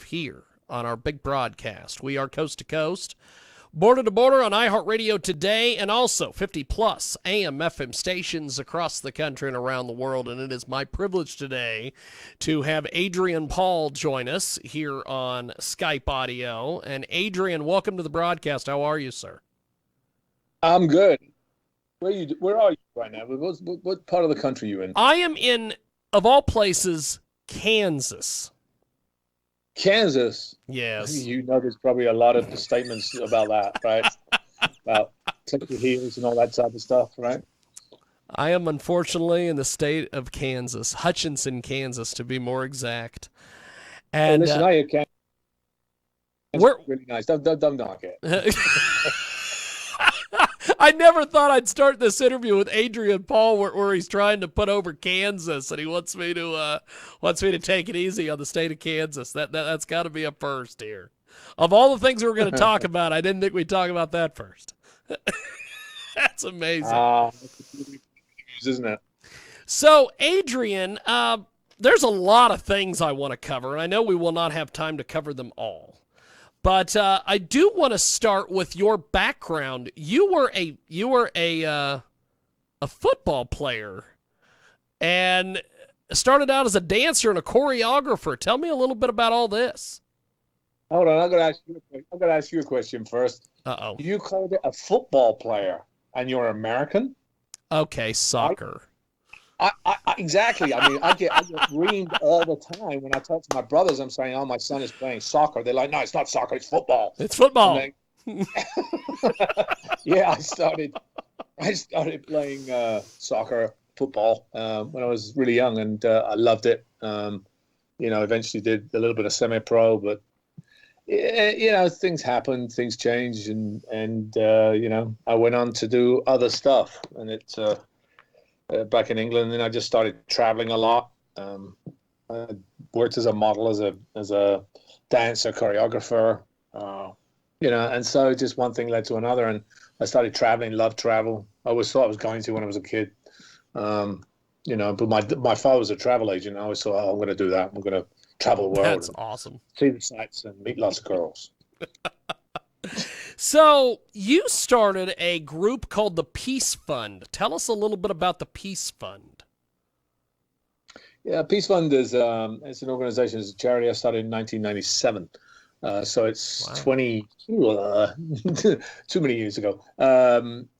here on our big broadcast. We are coast to coast, border to border on iHeartRadio today, and also 50-plus AM FM stations across the country and around the world. And it is my privilege today to have Adrian Paul join us here on Skype audio. And Adrian, welcome to the broadcast. How are you, sir? I'm good. Where are you right now? What part of the country are you in? I am in, of all places, Kansas. Kansas? Yes. You know there's probably a lot of statements about that, right? About click your heels and all that type of stuff, right? I am unfortunately in the state of Kansas, Hutchinson, Kansas, to be more exact. And hey, listen, I Kansas. We're really nice. Don't knock it. I never thought I'd start this interview with Adrian Paul where he's trying to put over Kansas and he wants me to take it easy on the state of Kansas. That's got to be a first here. Of all the things we were going to talk about, I didn't think we'd talk about that first. That's amazing. Isn't it? So, Adrian, there's a lot of things I want to cover, and I know we will not have time to cover them all. But I do want to start with your background. You were a football player, and started out as a dancer and a choreographer. Tell me a little bit about all this. Hold on, I'm gonna ask you a question first. Uh-oh. You called it a football player, and you're American? Okay, soccer. Exactly. I mean, I get reamed all the time when I talk to my brothers. I'm saying, "Oh, my son is playing soccer." They're like, "No, it's not soccer. It's football." It's football. Yeah, I started playing soccer, football when I was really young, and I loved it. Eventually did a little bit of semi-pro, but things happened, things changed, and I went on to do other stuff, and it's. Back in England, and I just started traveling a lot. I worked as a model, as a dancer, choreographer, and so just one thing led to another, and I started traveling. Loved travel. I always thought I was going to when I was a kid, But my father was a travel agent. I always thought, I'm going to do that. I'm going to travel the world. That's awesome. See the sights and meet lots of girls. So you started a group called the Peace Fund. Tell us a little bit about the Peace Fund. Yeah, Peace Fund is it's an organization, it's a charity I started in 1997. So it's 20, too many years ago.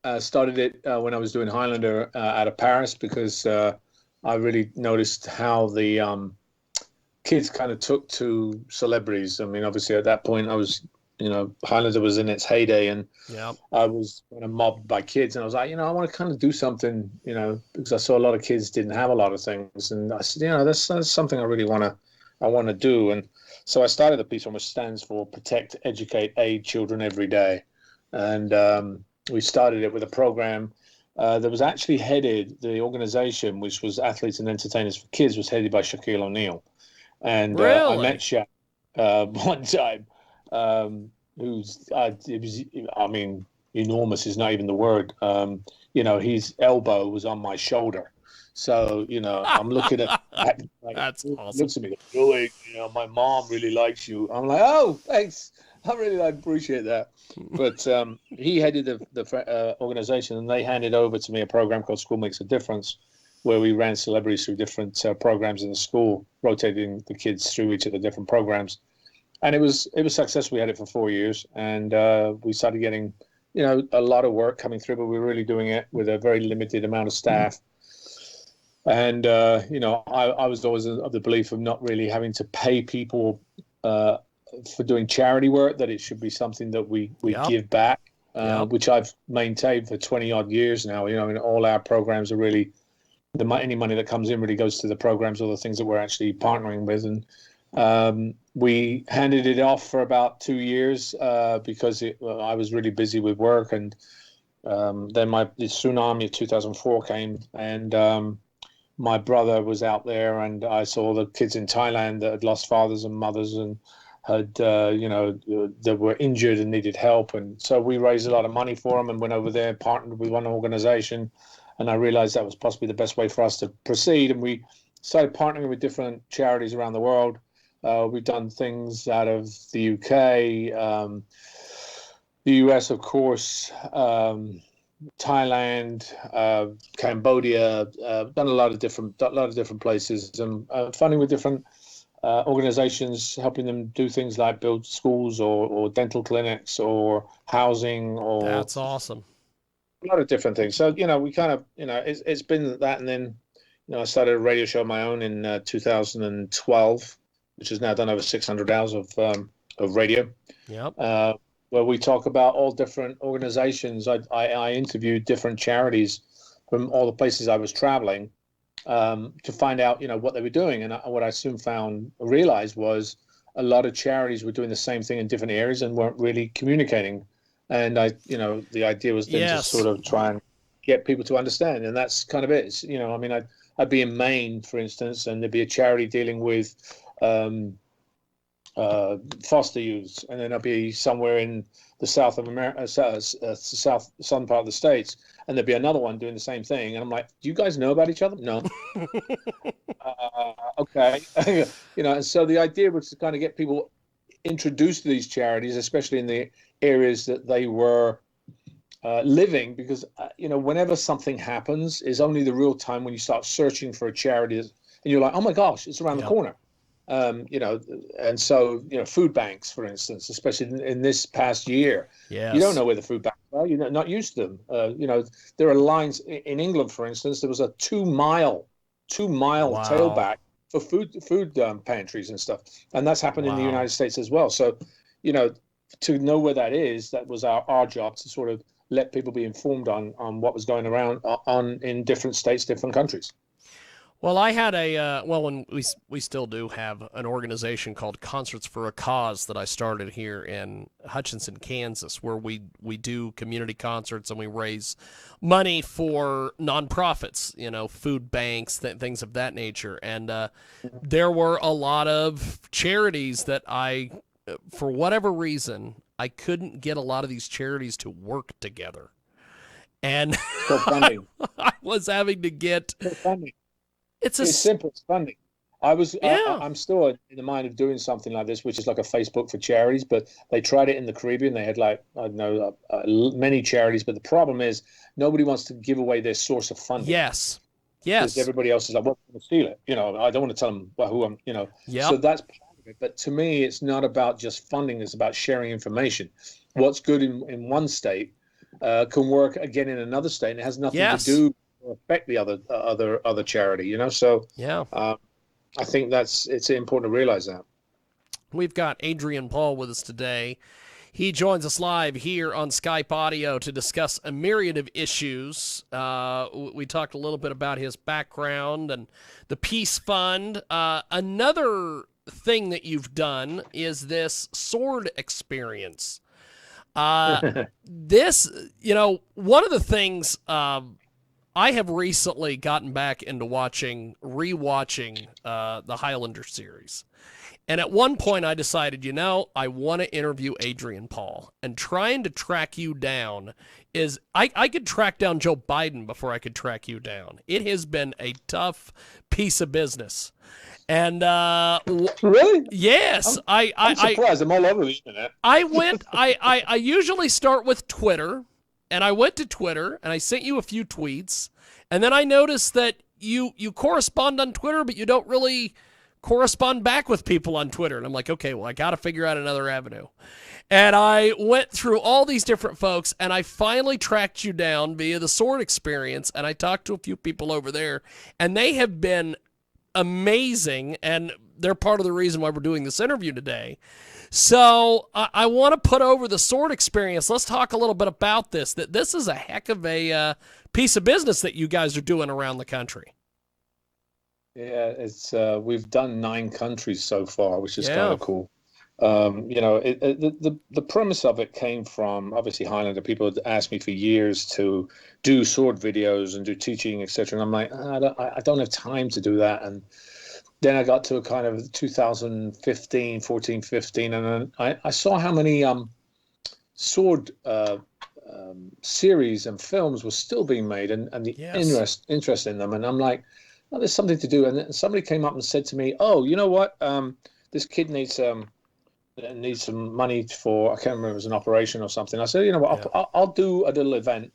I started it when I was doing Highlander out of Paris because I really noticed how the kids kind of took to celebrities. I mean, obviously at that point I was Highlander was in its heyday, and I was kind of mobbed by kids, and I was like, I want to kind of do something, because I saw a lot of kids didn't have a lot of things, and I said, that's something I really want to do, and so I started the Peace Fund, which stands for Protect, Educate, Aid Children Every Day, and we started it with a program that was actually headed, the organization, which was Athletes and Entertainers for Kids, was headed by Shaquille O'Neal, and I met Shaq one time. Enormous is not even the word. His elbow was on my shoulder. So, I'm looking at that. Like, that's awesome. Looks at me, really, my mom really likes you. I'm like, oh, thanks. I really appreciate that. But he headed the organization, and they handed over to me a program called School Makes a Difference, where we ran celebrities through different programs in the school, rotating the kids through each of the different programs. And it was successful. We had it for 4 years, and we started getting, a lot of work coming through, but we were really doing it with a very limited amount of staff. And, I was always of the belief of not really having to pay people for doing charity work, that it should be something that we give back, which I've maintained for 20 odd years now. All our programs are really, any money that comes in really goes to the programs or the things that we're actually partnering with. And we handed it off for about 2 years because I was really busy with work, and then the tsunami of 2004 came, and my brother was out there, and I saw the kids in Thailand that had lost fathers and mothers and had that were injured and needed help, and so we raised a lot of money for them and went over there, partnered with one organization, and I realized that was possibly the best way for us to proceed, and we started partnering with different charities around the world. We've done things out of the UK, the US, of course, Thailand, Cambodia. Done a lot of different places, and funding with different organizations, helping them do things like build schools or dental clinics or housing or That's awesome. a lot of different things. So, we kind of, it's been that. And then, I started a radio show of my own in 2012, which has now done over 600 hours of radio. Yep. Where we talk about all different organizations. I interviewed different charities from all the places I was traveling, to find out, what they were doing. And what I soon realized was a lot of charities were doing the same thing in different areas and weren't really communicating. And the idea was then to sort of try and get people to understand. And that's kind of it. I'd be in Maine, for instance, and there'd be a charity dealing with foster youths, and then I'd be somewhere in the South of America, southern part of the States, and there'd be another one doing the same thing. And I'm like, do you guys know about each other? No. Okay. And so the idea was to kind of get people introduced to these charities, especially in the areas that they were living, because whenever something happens is only the real time when you start searching for a charity, and you're like, oh my gosh, it's around the corner. And so, food banks, for instance, especially in this past year, you don't know where the food banks are. You're not used to them. There are lines in England, for instance. There was a 2-mile tailback for food pantries and stuff, and that's happened in the United States as well. So, to know where that is, that was our job, to sort of let people be informed on what was going around in different states, different countries. Well, I had and we still do have an organization called Concerts for a Cause that I started here in Hutchinson, Kansas, where we do community concerts and we raise money for nonprofits, food banks, things of that nature. And there were a lot of charities that for whatever reason, I couldn't get a lot of these charities to work together. And I was having to get... It's simple. It's funding. I'm still in the mind of doing something like this, which is like a Facebook for charities. But they tried it in the Caribbean. They had many charities. But the problem is nobody wants to give away their source of funding. Yes. Because everybody else is like, well, I'm going to steal it. I don't want to tell them who I'm. So that's part of it. But to me, it's not about just funding. It's about sharing information. What's good in one state can work again in another state, and it has nothing to do affect the other charity, So I think it's important to realize that. We've got Adrian Paul with us today. He joins us live here on Skype Audio to discuss a myriad of issues. We talked a little bit about his background and the Peace Fund. Another thing that you've done is this sword experience. This, one of the things I have recently gotten back into rewatching the Highlander series. And at one point I decided, I want to interview Adrian Paul. And trying to track you down is, I could track down Joe Biden before I could track you down. It has been a tough piece of business. And really? Yes. I'm surprised. I'm all over the internet. I usually start with Twitter. And I went to Twitter, and I sent you a few tweets, and then I noticed that you correspond on Twitter, but you don't really correspond back with people on Twitter. And I'm like, okay, well, I got to figure out another avenue. And I went through all these different folks, and I finally tracked you down via the sword experience, and I talked to a few people over there, and they have been amazing, and they're part of the reason why we're doing this interview today. So I want to put over the sword experience. Let's talk a little bit about this. That this is a heck of a piece of business that you guys are doing around the country. Yeah, it's we've done 9 countries so far, which is kind of cool. The premise of it came from obviously Highlander. People had asked me for years to do sword videos and do teaching, etc. And I'm like, I don't have time to do that. And then I got to a kind of 2015, 14, 15, and I saw how many sword series and films were still being made, and the interest in them. And I'm like, oh, there's something to do. And then somebody came up and said to me, oh, you know what? this kid needs some money for, I can't remember, it was an operation or something. I said, you know what, Yeah. I'll do a little event,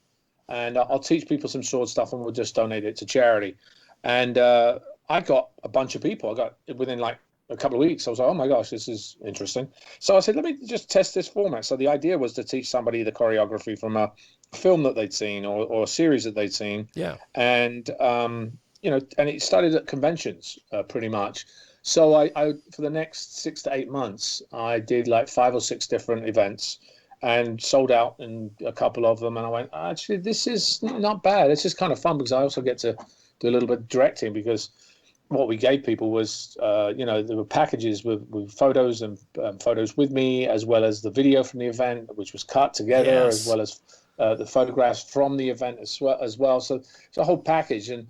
and I'll teach people some sword stuff, and we'll just donate it to charity. And I got a bunch of people. I got within like a couple of weeks. I was like, oh my gosh, this is interesting. So I said, let me just test this format. So the idea was to teach somebody the choreography from a film that they'd seen, or a series that they'd seen. Yeah. And and it started at conventions pretty much. So I for the next 6 to 8 months, I did like 5 or 6 different events and sold out in a couple of them. And I went, actually, this is not bad. It's just kind of fun because I also get to do a little bit of directing, because what we gave people was, there were packages with photos and photos with me, as well as the video from the event, which was cut together, Yes. as well as the photographs from the event as well. So it's a whole package. And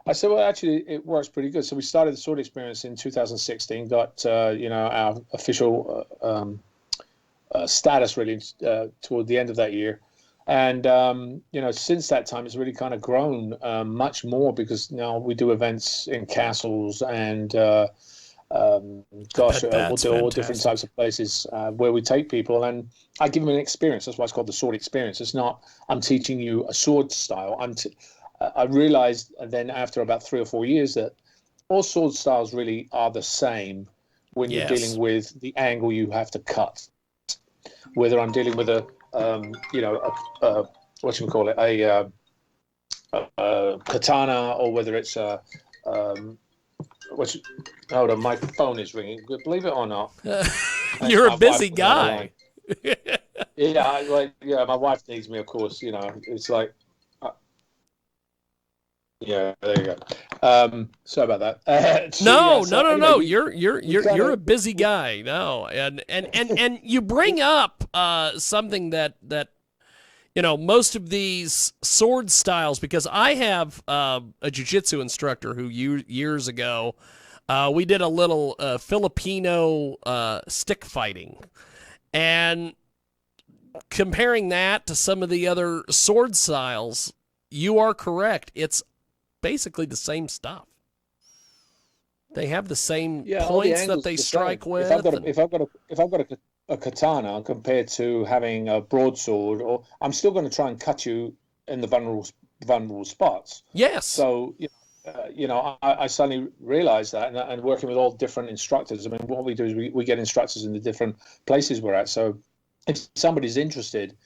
I said, well, actually, it works pretty good. So we started the Sword Experience in 2016, got, our official status really toward the end of that year. And, since that time, it's really kind of grown much more, because now we do events in castles and, we'll do all different types of places where we take people, and I give them an experience. That's why it's called the Sword Experience. It's not, I'm teaching you a sword style. I realized then after about 3 or 4 years that all sword styles really are the same when you're dealing with the angle you have to cut. Whether I'm dealing with what you call it, a katana, or whether it's hold on, my phone is ringing. Believe it or not, you're a busy guy. My wife needs me, of course. It's like, yeah, there you go. Sorry about that. No. You're a busy guy. No, and you bring up something that most of these sword styles, because I have a jiu-jitsu instructor who years ago we did a little Filipino stick fighting, and comparing that to some of the other sword styles, you are correct. It's basically the same stuff. They have the same points that they strike with. If I've got a katana compared to having a broadsword, or I'm still going to try and cut you in the vulnerable spots. Yes. So I suddenly realized that, and working with all different instructors. I mean, what we do is we get instructors in the different places we're at. So if somebody's interested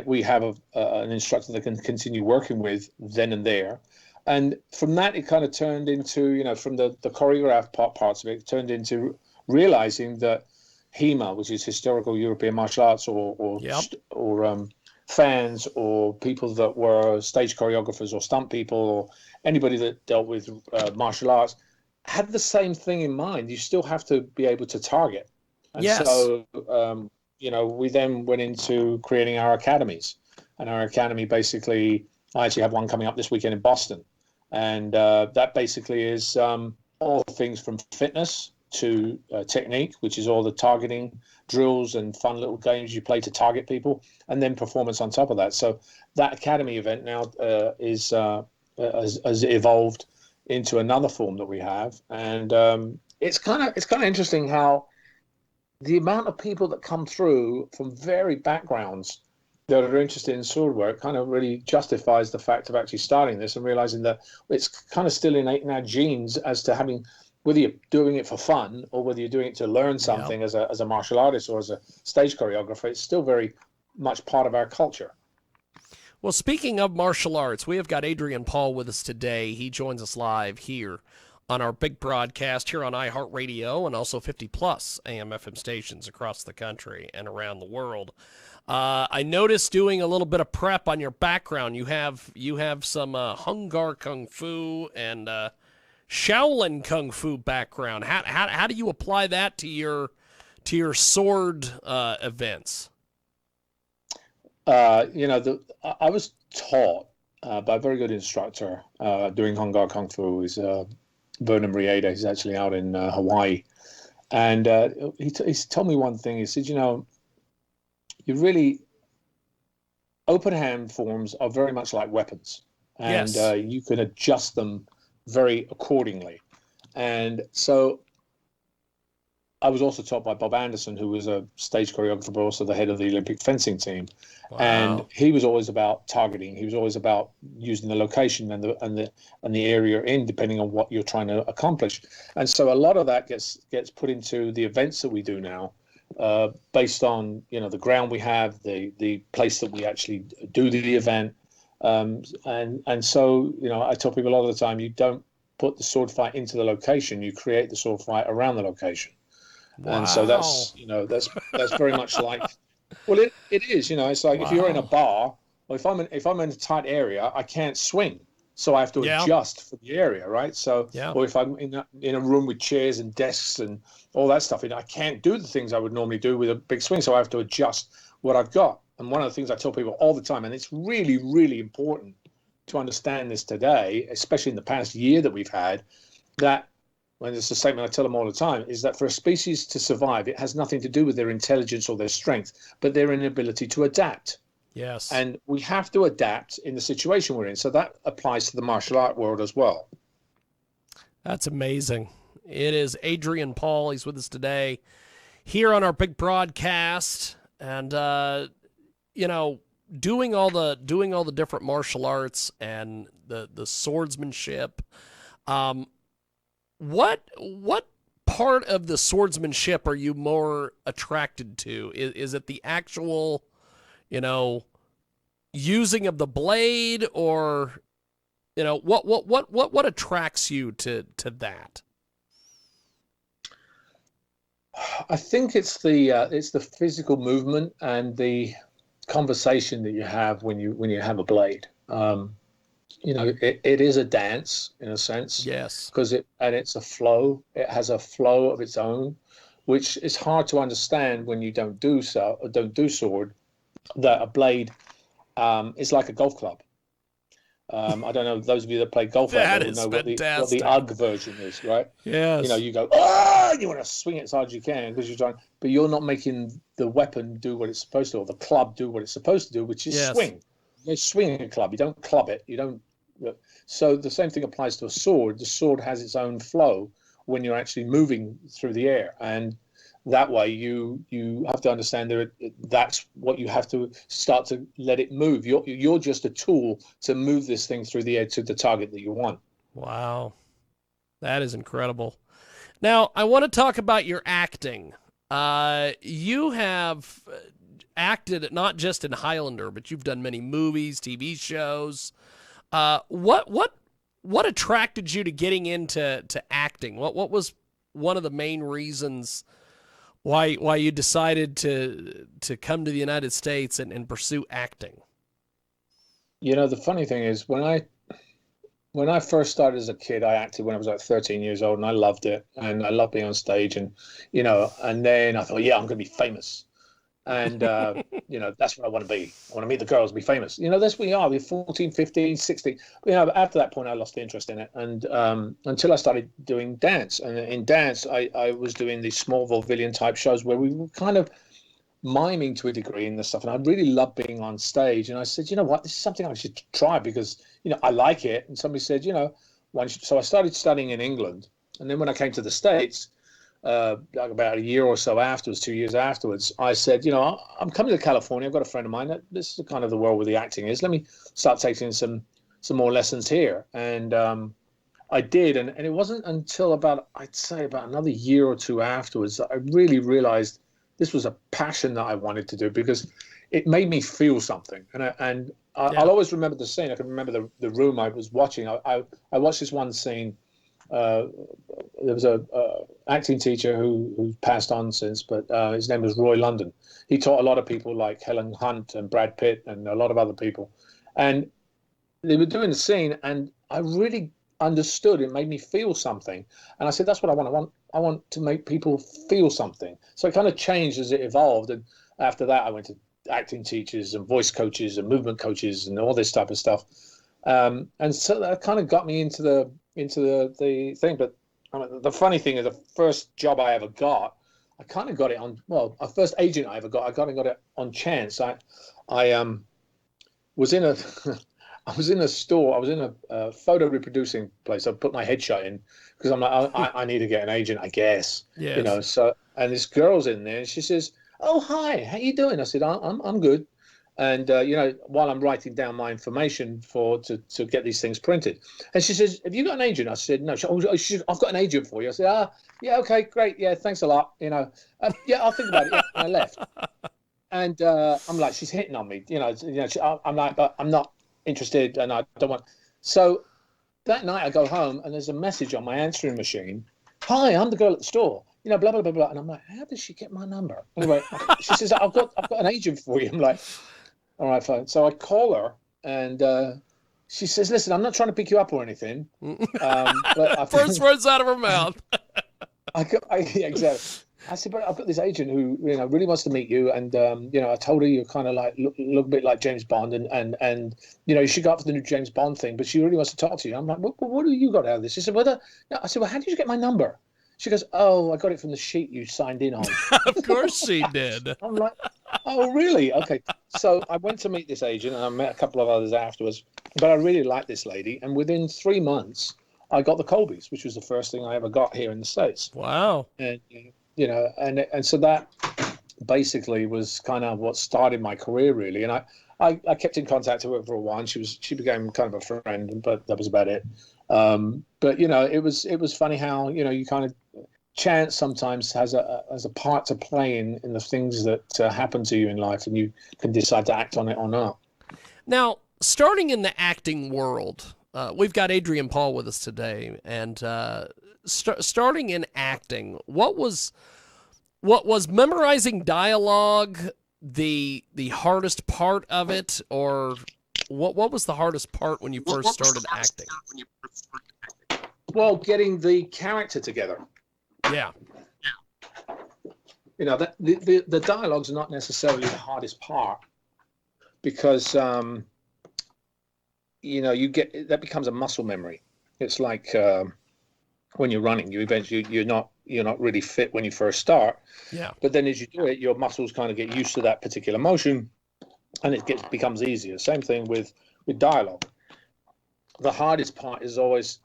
we have an instructor that can continue working with then and there. And from that, it kind of turned into, from the choreographed parts of it, turned into realizing that HEMA, which is historical European martial arts, or fans, or people that were stage choreographers or stunt people, or anybody that dealt with martial arts, had the same thing in mind. You still have to be able to target. And so, we then went into creating our academies. And our academy, basically, I actually have one coming up this weekend in Boston. And that basically is all things from fitness to technique, which is all the targeting drills and fun little games you play to target people, and then performance on top of that. So that academy event now has evolved into another form that we have. And it's kind of interesting how the amount of people that come through from varied backgrounds that are interested in sword work kind of really justifies the fact of actually starting this and realizing that it's kind of still innate in our genes as to having, whether you're doing it for fun or whether you're doing it to learn something as a martial artist or as a stage choreographer, it's still very much part of our culture. Well, speaking of martial arts, we have got Adrian Paul with us today. He joins us live here on our big broadcast here on iHeartRadio and also 50-plus AM/FM stations across the country and around the world. I noticed doing a little bit of prep on your background. You have some Hung Gar Kung Fu and Shaolin Kung Fu background. How do you apply that to your sword events? I was taught by a very good instructor doing Hung Gar Kung Fu. He's Vernon Rieda. He's actually out in Hawaii. And he told me one thing. He said, you really, open hand forms are very much like weapons. And you can adjust them very accordingly. And so I was also taught by Bob Anderson, who was a stage choreographer, but also the head of the Olympic fencing team. And Wow. he was always about targeting. He was always about using the location and the area in, depending on what you're trying to accomplish. And so a lot of that gets put into the events that we do now, based on the ground we have, the place that we actually do the event. And so I tell people a lot of the time, you don't put the sword fight into the location, you create the sword fight around the location. And so Wow. that's very much like, well, it is, it's like if you're in a Wow. bar, or if I'm in a tight area, I can't swing. So I have to Yeah. adjust for the area, right? So, Yeah. or if I'm in a room with chairs and desks and all that stuff, I can't do the things I would normally do with a big swing. So I have to adjust what I've got. And one of the things I tell people all the time, and it's really, really important to understand this today, especially in the past year that we've had, that when it's a statement I tell them all the time, is that for a species to survive, it has nothing to do with their intelligence or their strength, but their inability to adapt. Yes. And we have to adapt in the situation we're in. So that applies to the martial art world as well. That's amazing. It is Adrian Paul. He's with us today here on our big broadcast, and doing all the different martial arts and the swordsmanship. What part of the swordsmanship are you more attracted to? Is it the actual, using of the blade, or what attracts you to that? I think it's the physical movement and the conversation that you have when you have a blade. It is a dance in a sense, Yes. because it's a flow. It has a flow of its own, which is hard to understand when you don't do sword. That a blade is like a golf club. I don't know, those of you that play golf out there That will is know what the fantastic. UGG version is, right? Yes. You go, you want to swing it as hard as you can because you're trying, but you're not making the weapon do what it's supposed to, or the club do what it's supposed to do, which is Yes. swing. You swing a club, you don't club it. You don't. So the same thing applies to a sword. The sword has its own flow when you're actually moving through the air, and that way you have to understand that that's what you have to start to let it move. You're just a tool to move this thing through the air to the target that you want. Wow. That is incredible. Now, I want to talk about your acting. You have acted not just in Highlander, but you've done many movies, TV shows. What attracted you to getting into acting? What was one of the main reasons why you decided to come to the United States and pursue acting? The funny thing is when I first started as a kid, I acted when I was like 13 years old, and I loved it, and I loved being on stage, and then I thought, yeah, I'm going to be famous, and that's what I want to be. I want to meet the girls, be famous. That's where we are. We're 14, 15, 16. But, after that point, I lost interest in it, and until I started doing dance, and in dance, I was doing these small vaudevillian type shows where we were kind of miming to a degree in this stuff, and I really love being on stage. And I said, you know what, this is something I should try because I like it. And somebody said, so I started studying in England, and then when I came to the States, like about a year or so afterwards, 2 years afterwards, I said, I'm coming to California. I've got a friend of mine. This is kind of the world where the acting is. Let me start taking some more lessons here. And I did, and it wasn't until I'd say about another year or two afterwards that I really realized this was a passion that I wanted to do because it made me feel something. Yeah. I'll always remember the scene. I can remember the room I was watching. I watched this one scene. There was a acting teacher who passed on since, but his name was Roy London. He taught a lot of people like Helen Hunt and Brad Pitt and a lot of other people. And they were doing the scene, and I really understood. It made me feel something, and I said, "That's what I want. I want to make people feel something." So it kind of changed as it evolved, and after that, I went to acting teachers and voice coaches and movement coaches and all this type of stuff. And so that kind of got me into the thing. But the funny thing is, the first job I ever got, I kind of got it on. Well, our first agent I ever got, I got it on chance. I was in a I was in a store. I was in a photo reproducing place. I put my headshot in because I'm like, I need to get an agent, I guess. Yes. So and this girl's in there, and she says, "Oh, hi, how you doing?" I said, I'm good." And while I'm writing down my information to get these things printed, and she says, "Have you got an agent?" I said, "No." I've got an agent for you. I said, yeah, okay, great, yeah, thanks a lot. Yeah, I'll think about it. Yeah, and I left. And I'm like, she's hitting on me. I'm like, but I'm not interested, and I don't want. So that night I go home, and there's a message on my answering machine. "Hi, I'm the girl at the store. Blah blah blah blah." And I'm like, how did she get my number? Anyway, she says, I've got an agent for you. I'm like, all right, fine. So I call her, and she says, "Listen, I'm not trying to pick you up or anything." But First words out of her mouth. Yeah, exactly. I said, "But I've got this agent who really wants to meet you, and I told her you're kind of like look a bit like James Bond, and you should go up for the new James Bond thing, but she really wants to talk to you." I'm like, what do you got out of this?" She said, "No." I said, "Well, how did you get my number?" She goes, "Oh, I got it from the sheet you signed in on." Of course she did. I'm like, "Oh, really? Okay." So I went to meet this agent, and I met a couple of others afterwards. But I really liked this lady, and within 3 months, I got the Colbys, which was the first thing I ever got here in the States. Wow. And and so that basically was kind of what started my career, really. And I kept in contact with her for a while, and she became kind of a friend, but that was about it. But it was funny how you kind of chance sometimes has a part to play in the things that happen to you in life, and you can decide to act on it or not. Now, starting in the acting world, we've got Adrian Paul with us today, and starting in acting, what was memorizing dialogue the hardest part of it, or what was the hardest part when you first started acting? Well, getting the character together. Yeah. That the dialogue's not necessarily the hardest part, because you get that becomes a muscle memory. It's like when you're running, you're not really fit when you first start. Yeah. But then as you do it, your muscles kind of get used to that particular motion, and it becomes easier. Same thing with dialogue. The hardest part is always,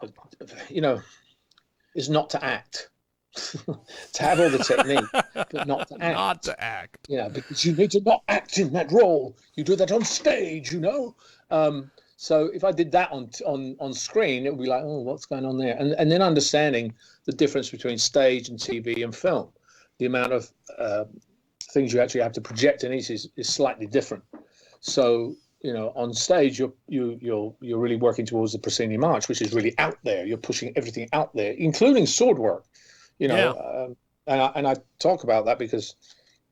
is not to act. To have all the technique, but not to act. Not to act. Yeah, because you need to not act in that role. You do that on stage, So if I did that on screen, it would be like, oh, what's going on there? And then understanding the difference between stage and TV and film, the amount of things you actually have to project in each is slightly different. So on stage you're really working towards the proscenium arch, which is really out there. You're pushing everything out there, including sword work. And I talk about that because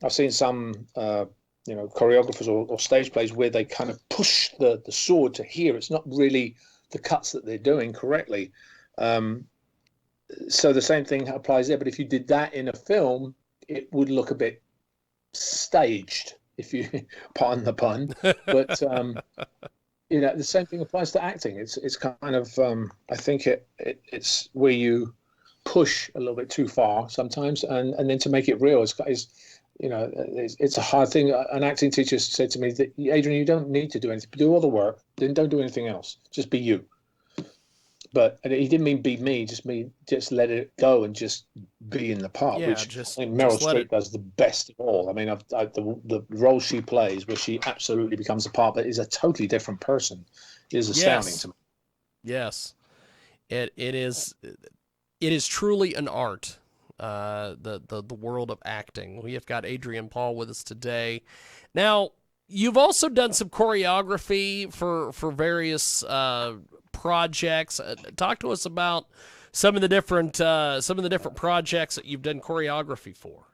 I've seen some choreographers or stage plays where they kind of push the sword to here. It's not really the cuts that they're doing correctly. So the same thing applies there. But if you did that in a film, it would look a bit staged, if you pardon the pun. But the same thing applies to acting. It's kind of I think it's where you push a little bit too far sometimes, and then to make it real is it's a hard thing. An acting teacher said to me that, "Adrian, you don't need to do anything. Do all the work, then don't do anything else. Just be you." But he didn't mean be me, just let it go and just be in the part. Yeah, which Meryl Streep does the best of all. I mean, the role she plays, where she absolutely becomes a part, but is a totally different person, is astounding to me. Yes, it is. It is truly an art. The world of acting. We have got Adrian Paul with us today. Now, you've also done some choreography for various projects. Talk to us about some of the different projects that you've done choreography for.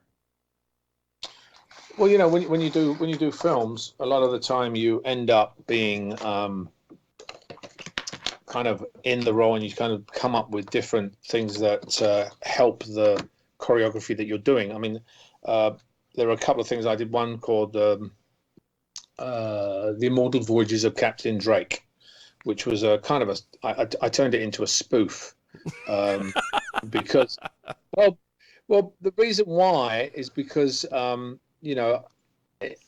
Well, when you do films, a lot of the time you end up being kind of in the role, and you kind of come up with different things that help the choreography that you're doing. I mean, there are a couple of things I did. One called the Immortal Voyages of Captain Drake, which was a kind of I turned it into a spoof because well the reason why is because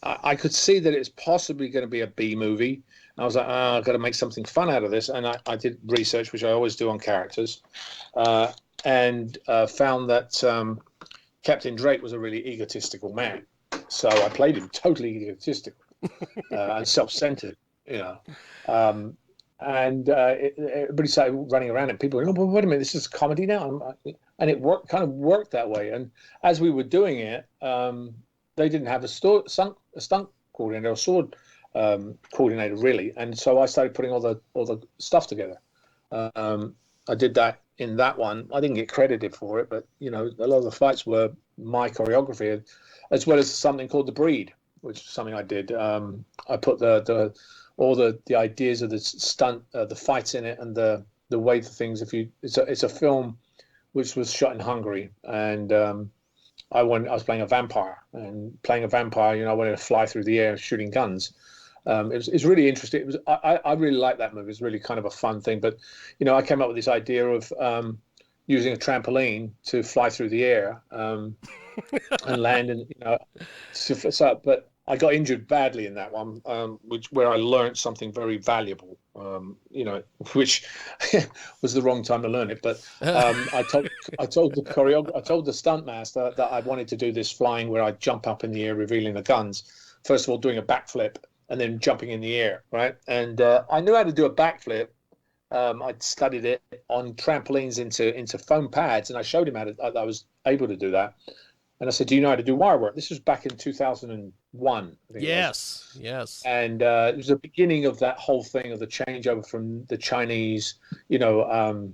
I could see that it's possibly going to be a B movie. I was like, I've got to make something fun out of this. And I did research, which I always do on characters, and found that, Captain Drake was a really egotistical man, so I played him totally egotistical and self-centered, you know. And everybody started running around, and people were, "Oh, but wait a minute, this is comedy now," and it kind of worked that way. And as we were doing it, they didn't have a stunt coordinator or sword coordinator really, and so I started putting all the stuff together. I did that in that one. I didn't get credited for it, but you know, a lot of the fights were my choreography, as well as something called The Breed, which is something I did. I put all the ideas of the stunt, the fights in it, and the way the things. It's a film which was shot in Hungary, and I was playing a vampire, and playing a vampire, you know, I wanted to fly through the air shooting guns. It's really interesting. I really like that movie. It's really kind of a fun thing. But you know, I came up with this idea of using a trampoline to fly through the air and land, and you know, but I got injured badly in that one, where I learned something very valuable. You know, which was the wrong time to learn it. But I told the stunt master that I wanted to do this flying where I jump up in the air, revealing the guns. First of all, doing a backflip, and then jumping in the air, right? And I knew how to do a backflip. I'd studied it on trampolines into foam pads, and I showed him how I was able to do that. And I said, "Do you know how to do wire work?" This was back in 2001. I think Yes. And it was the beginning of that whole thing of the changeover from the Chinese, you know,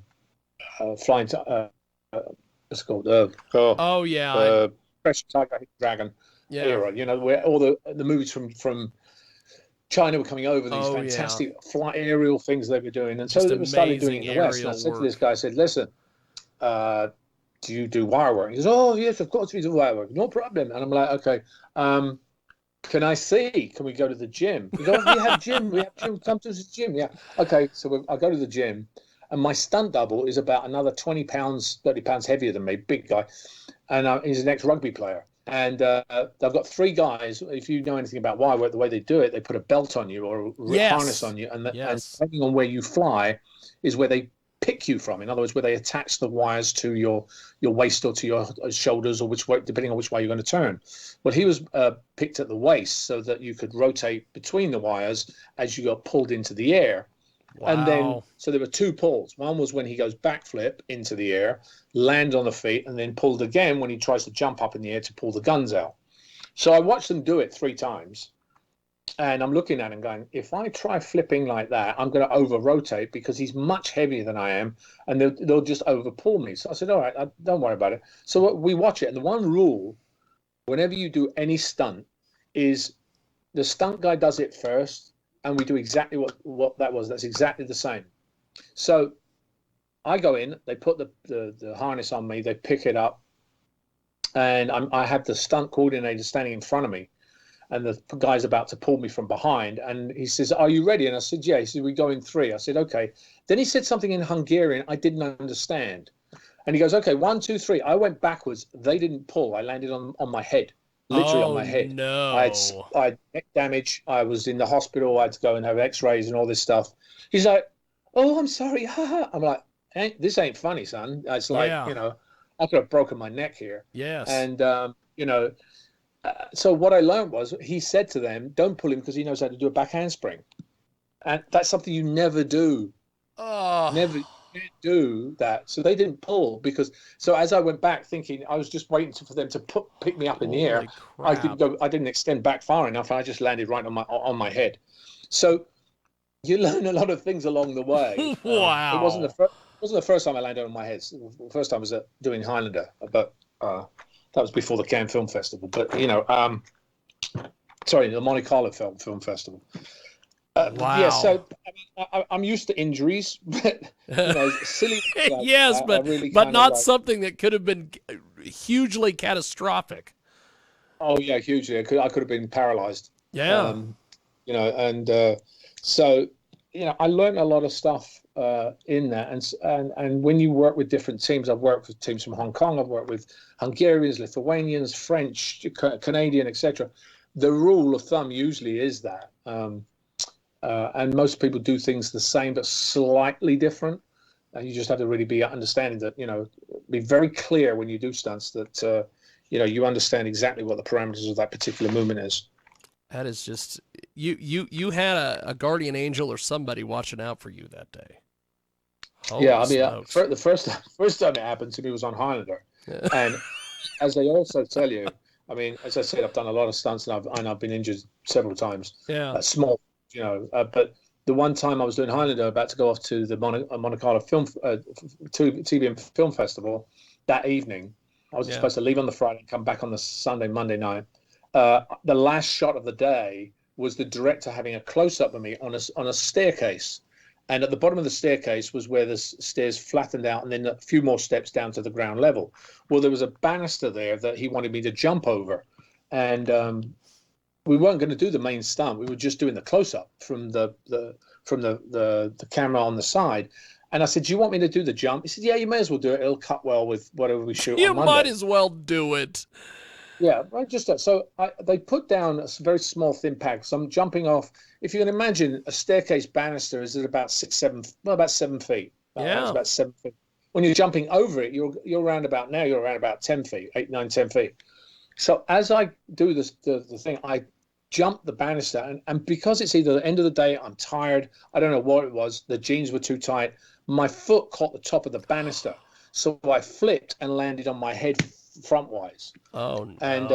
flying to what's it called? Oh yeah. Pressure Tiger Dragon era. You know, where all the movies from China were coming over, these fantastic flight aerial things they were doing, and so they started doing it in the West. And I said to this guy, I said, "Listen, do you do wire work?" He goes, "Oh yes, of course we do wire work, no problem." And I'm like, "Okay, can I see? Can we go to the gym?" He goes, "We have gym. Come to the gym." Yeah, okay. So I go to the gym, and my stunt double is about another 20 pounds, 30 pounds heavier than me, big guy, and he's an ex-rugby player. And I've got three guys. If you know anything about wire work, the way they do it, they put a belt on you or a harness on you, and depending on where you fly, is where they pick you from. In other words, where they attach the wires to your waist or to your shoulders, or which way, depending on which way you're going to turn. Well, he was picked at the waist so that you could rotate between the wires as you got pulled into the air. Wow. And then, so there were two pulls. One was when he goes backflip into the air, land on the feet, and then pulled again when he tries to jump up in the air to pull the guns out. So I watched them do it 3 times. And I'm looking at him going, if I try flipping like that, I'm going to over-rotate because he's much heavier than I am, and they'll just over-pull me. So I said, all right, don't worry about it. So we watch it. And the one rule, whenever you do any stunt, is the stunt guy does it first, and we do exactly what that was. That's exactly the same. So I go in, they put the harness on me, they pick it up, and I have the stunt coordinator standing in front of me. And the guy's about to pull me from behind, and he says, "Are you ready?" And I said, "Yeah." He said, "We go in 3." I said, "Okay." Then he said something in Hungarian I didn't understand, and he goes, "Okay, 1, 2, 3." I went backwards. They didn't pull. I landed on my head, literally on my head. No! I had neck damage. I was in the hospital. I had to go and have X-rays and all this stuff. He's like, "Oh, I'm sorry." I'm like, "This ain't funny, son." It's like, you know, I could have broken my neck here. Yes. And you know. So what I learned was he said to them, "Don't pull him because he knows how to do a back handspring," and that's something you never do. Never do that. So they didn't pull because. So as I went back, thinking I was just waiting for them to pick me up in the air. Crap. I didn't extend back far enough, and I just landed right on my head. So you learn a lot of things along the way. Wow. It wasn't the first time I landed on my head. The first time was doing Highlander, but. That was before the Cannes Film Festival, but you know, sorry, the Monte Carlo Film Festival. Wow. Yeah, so I'm used to injuries, but you know, silly. Yes, but really not something that could have been hugely catastrophic. Oh yeah, hugely. I could have been paralyzed. Yeah. You know, and so you know, I learned a lot of stuff in that, and when you work with different teams, I've worked with teams from Hong Kong, I've worked with Hungarians, Lithuanians, French, Canadian, etc. The rule of thumb usually is that, and most people do things the same but slightly different. And you just have to really be understanding that, you know, be very clear when you do stunts that you understand exactly what the parameters of that particular movement is. That is just you had a guardian angel or somebody watching out for you that day. Holy Yeah, I mean, smokes. the first time it happened to me was on Highlander, Yeah. and as they also tell you, I mean, as I said, I've done a lot of stunts, and I've been injured several times. Yeah. Small, but the one time I was doing Highlander, about to go off to the Monte Carlo TV and Film Festival that evening. I was supposed to leave on the Friday and come back on the Monday night. The last shot of the day was the director having a close up of me on a staircase. And at the bottom of the staircase was where the stairs flattened out and then a few more steps down to the ground level. Well, there was a banister there that he wanted me to jump over. And we weren't going to do the main stunt. We were just doing the close-up from the camera on the side. And I said, do you want me to do the jump? He said, yeah, you may as well do it. It'll cut well with whatever we shoot on Monday. You might as well do it. Yeah, right. They put down a very small, thin pack. So I'm jumping off. If you can imagine, a staircase banister is at about 7 feet. It's about 7 feet. When you're jumping over it, you're around about 10 feet, 8, 9, 10 feet. So as I do this, the thing, I jump the banister, and because it's either the end of the day, I'm tired, I don't know what it was, the jeans were too tight, my foot caught the top of the banister, so I flipped and landed on my head frontwise. Oh no! And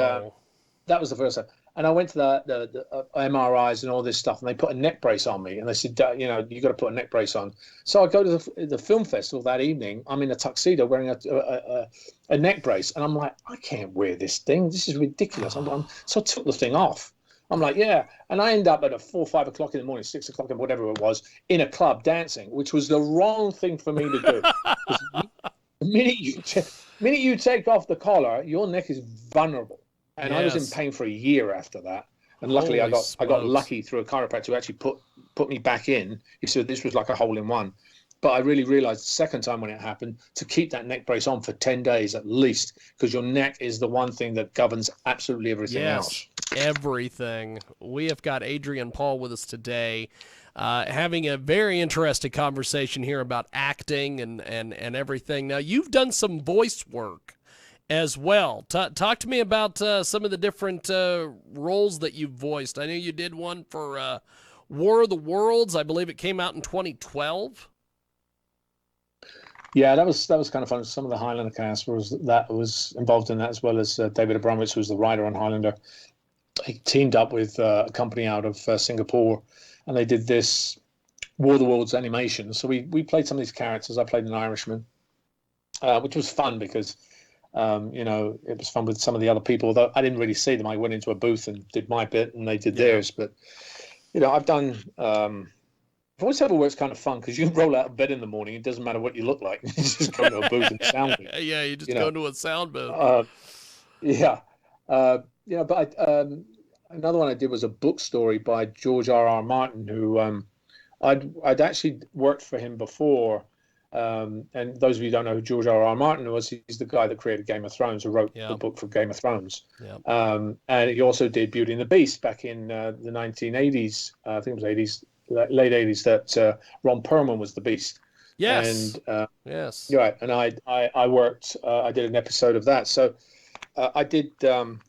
that was the first time. And I went to the MRIs and all this stuff, and they put a neck brace on me, and they said, you got to put a neck brace on. So I go to the film festival that evening. I'm in a tuxedo wearing a neck brace, and I'm like, I can't wear this thing. This is ridiculous. So I took the thing off. I'm like, yeah. And I end up at 4 or 5 o'clock in the morning, 6 o'clock, whatever it was, in a club dancing, which was the wrong thing for me to do. The minute you take off the collar, your neck is vulnerable. And I was in pain for a year after that. And luckily I got lucky through a chiropractor who actually put me back in. He said this was like a hole in one. But I really realized the second time when it happened to keep that neck brace on for 10 days at least, because your neck is the one thing that governs absolutely everything else. Everything. We have got Adrian Paul with us today, having a very interesting conversation here about acting and everything. Now, you've done some voice work as well. Talk to me about some of the different roles that you've voiced. I know you did one for War of the Worlds. I believe it came out in 2012. Yeah, that was kind of fun. Some of the Highlander cast was involved in that, as well as David Abramowitz, who was the writer on Highlander. He teamed up with a company out of Singapore, and they did this War of the Worlds animation. So we played some of these characters. I played an Irishman, which was fun because it was fun with some of the other people. Although I didn't really see them. I went into a booth and did my bit, and they did theirs. But I've done. Voiceover work's kind of fun because you can roll out of bed in the morning. It doesn't matter what you look like. You just go to a booth and sound it. Yeah, you just go into a sound booth. But another one I did was a book story by George R.R. Martin, who I'd actually worked for him before. And those of you who don't know who George R.R. Martin was, he's the guy that created Game of Thrones, who wrote the book for Game of Thrones. And he also did Beauty and the Beast back in the 1980s. I think it was 80s. Late 80s, that Ron Perlman was the Beast. Yes. And yes. Right. And I worked. I did an episode of that. So I did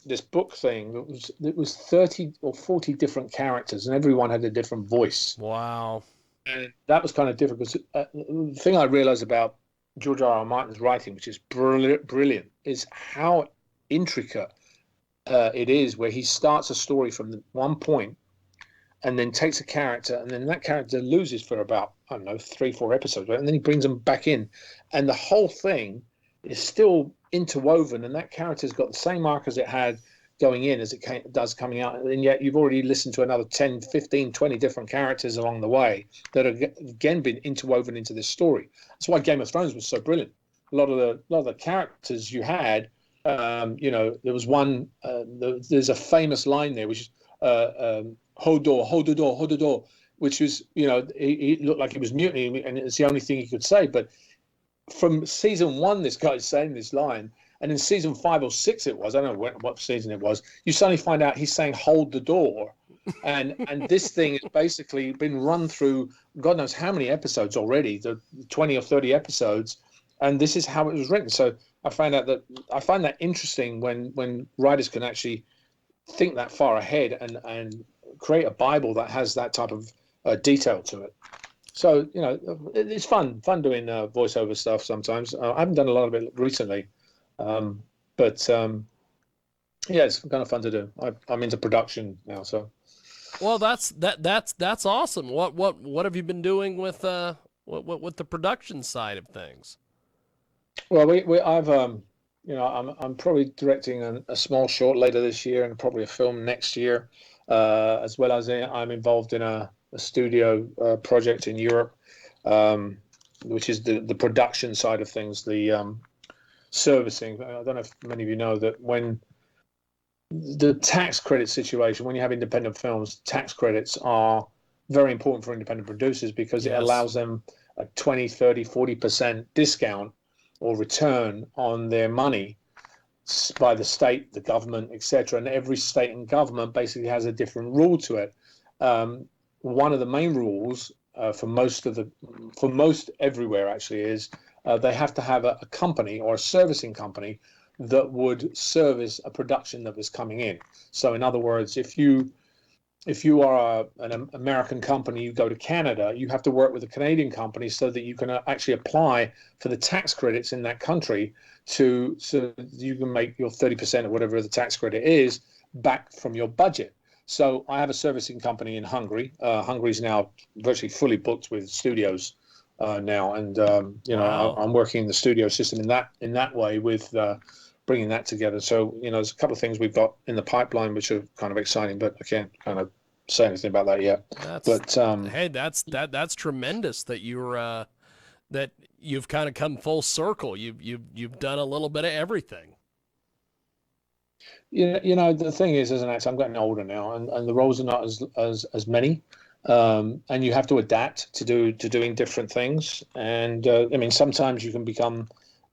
this book thing. It was 30 or 40 different characters, and everyone had a different voice. Wow. And that was kind of difficult. The thing I realized about George R.R. Martin's writing, which is brilliant, is how intricate it is. Where he starts a story from one point, and then takes a character, and then that character loses for about, 3-4 episodes, right? And then he brings them back in, and the whole thing is still interwoven, and that character's got the same arc as it had going in as it does coming out, and yet you've already listened to another 10, 15, 20 different characters along the way that have again been interwoven into this story. That's why Game of Thrones was so brilliant. A lot of the characters you had, there was one, there's a famous line there, which is, hold the door, which was, he looked like he was mutiny, and it's the only thing he could say. But from season 1, this guy's saying this line, and in season 5 or 6 it was, I don't know what season it was, you suddenly find out he's saying hold the door. And this thing has basically been run through God knows how many episodes already, the 20 or 30 episodes, and this is how it was written. So I find that interesting when writers can actually think that far ahead and create a Bible that has that type of detail to it. So it's fun doing voiceover stuff sometimes. I haven't done a lot of it recently, but yeah, it's kind of fun to do. I'm into production now, so. Well, that's awesome. What have you been doing with the production side of things? Well, I'm probably directing a small short later this year and probably a film next year, as well as I'm involved in a studio project in Europe, um, which is the production side of things, the servicing. I don't know if many of you know that when the tax credit situation, when you have independent films, tax credits are very important for independent producers because it Yes. allows them a 20, 30, 40% discount or return on their money by the state, the government, etc. And every state and government basically has a different rule to it. One of the main rules for most everywhere actually is they have to have a company or a servicing company that would service a production that was coming in. So in other words, if you are an American company, you go to Canada, you have to work with a Canadian company so that you can actually apply for the tax credits in that country so that you can make your 30% or whatever the tax credit is back from your budget. So I have a servicing company in Hungary. Hungary's now virtually fully booked with studios now, and Wow. I'm working the studio system in that way with bringing that together. So there's a couple of things we've got in the pipeline which are kind of exciting, but I can't kind of say anything about that yet. That's But Hey, that's tremendous that that you've kind of come full circle. You've done a little bit of everything. the thing is, as an actor, I'm getting older now, and the roles are not as many. And you have to adapt to doing different things. And I mean, sometimes you can become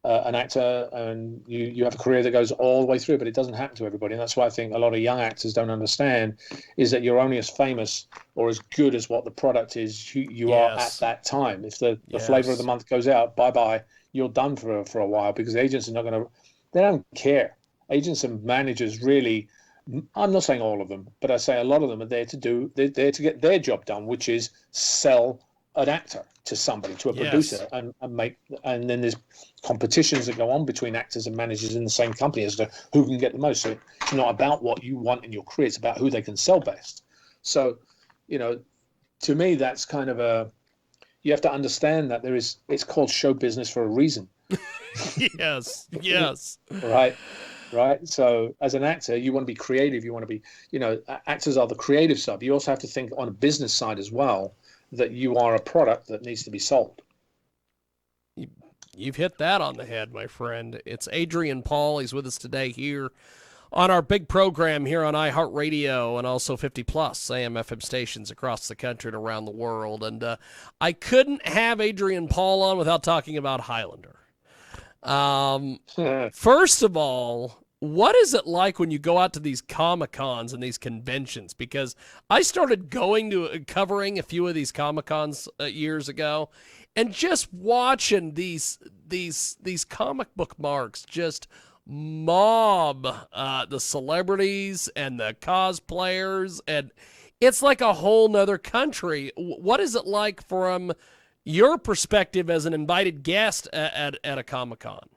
an actor and you have a career that goes all the way through, but it doesn't happen to everybody. And that's why I think a lot of young actors don't understand is that you're only as famous or as good as what the product is you are at Yes. that time. If the flavor of the Yes. month goes out, bye bye, you're done for a while because agents are not going to, they don't care. Agents and managers really, I'm not saying all of them, but I say a lot of them are they're there to get their job done, which is sell an actor to somebody, to a Yes. producer, and then there's competitions that go on between actors and managers in the same company as to who can get the most. So it's not about what you want in your career, it's about who they can sell best. So, you know, to me, that's kind of you have to understand that it's called show business for a reason. Yes. Yes. Right. Right. So as an actor, you want to be creative. You want to be, actors are the creative side. You also have to think on a business side as well that you are a product that needs to be sold. You've hit that on the head, my friend. It's Adrian Paul. He's with us today here on our big program here on iHeartRadio and also 50 plus AM FM stations across the country and around the world. And I couldn't have Adrian Paul on without talking about Highlander. First of all, what is it like when you go out to these Comic Cons and these conventions? Because I started going to covering a few of these Comic Cons years ago, and just watching these comic book marks just mob the celebrities and the cosplayers, and it's like a whole nother country. What is it like from your perspective as an invited guest at a Comic Con?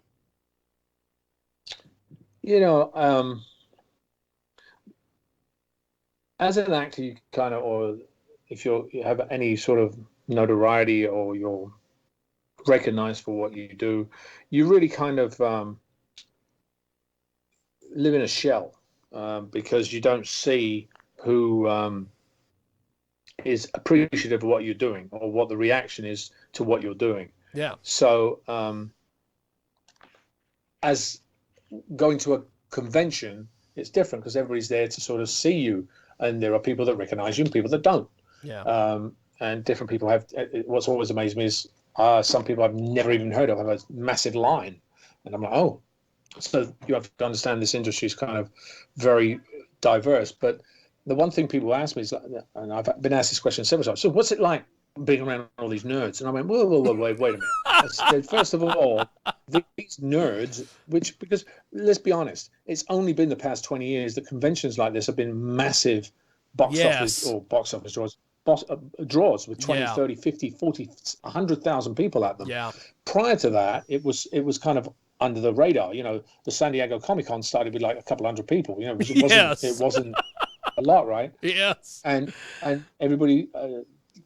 you know, um, as an actor, you kind of, or if you have any sort of notoriety or you're recognized for what you do, you really kind of live in a shell because you don't see who is appreciative of what you're doing or what the reaction is to what you're doing. Yeah. So, as going to a convention, it's different because everybody's there to sort of see you, and there are people that recognize you and people that don't. Yeah. And different people have. What's always amazed me is some people I've never even heard of have a massive line, and I'm like, oh. So you have to understand this industry is kind of very diverse. But the one thing people ask me is, and I've been asked this question several times. So what's it like being around all these nerds. And I went, whoa, wait a minute. I said, first of all, these nerds, because let's be honest, it's only been the past 20 years that conventions like this have been massive box office draws with 20, 30, 50, 40, 100,000 people at them. Yeah. Prior to that, it was kind of under the radar. The San Diego Comic-Con started with like a couple hundred people. It wasn't a lot, right? Yes. And everybody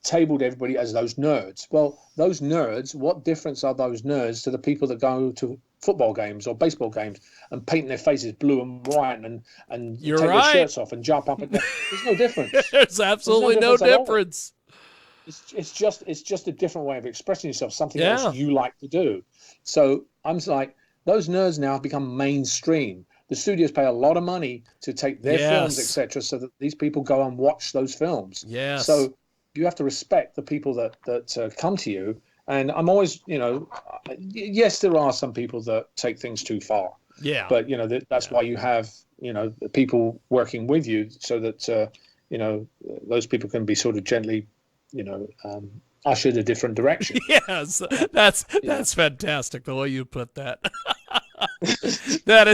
tabled everybody as those nerds. Well, those nerds, what difference are those nerds to the people that go to football games or baseball games and paint their faces blue and white and take their shirts off and jump up and down? There's no difference. There's absolutely no difference. It's just a different way of expressing yourself, something else you like to do. So I'm like, those nerds now have become mainstream. The studios pay a lot of money to take their films, etc., so that these people go and watch those films. Yes. So you have to respect the people that come to you. And I'm always, yes, there are some people that take things too far. Yeah. But that's why you have people working with you, so that those people can be sort of gently, ushered a different direction. Yes, that's fantastic the way you put that. that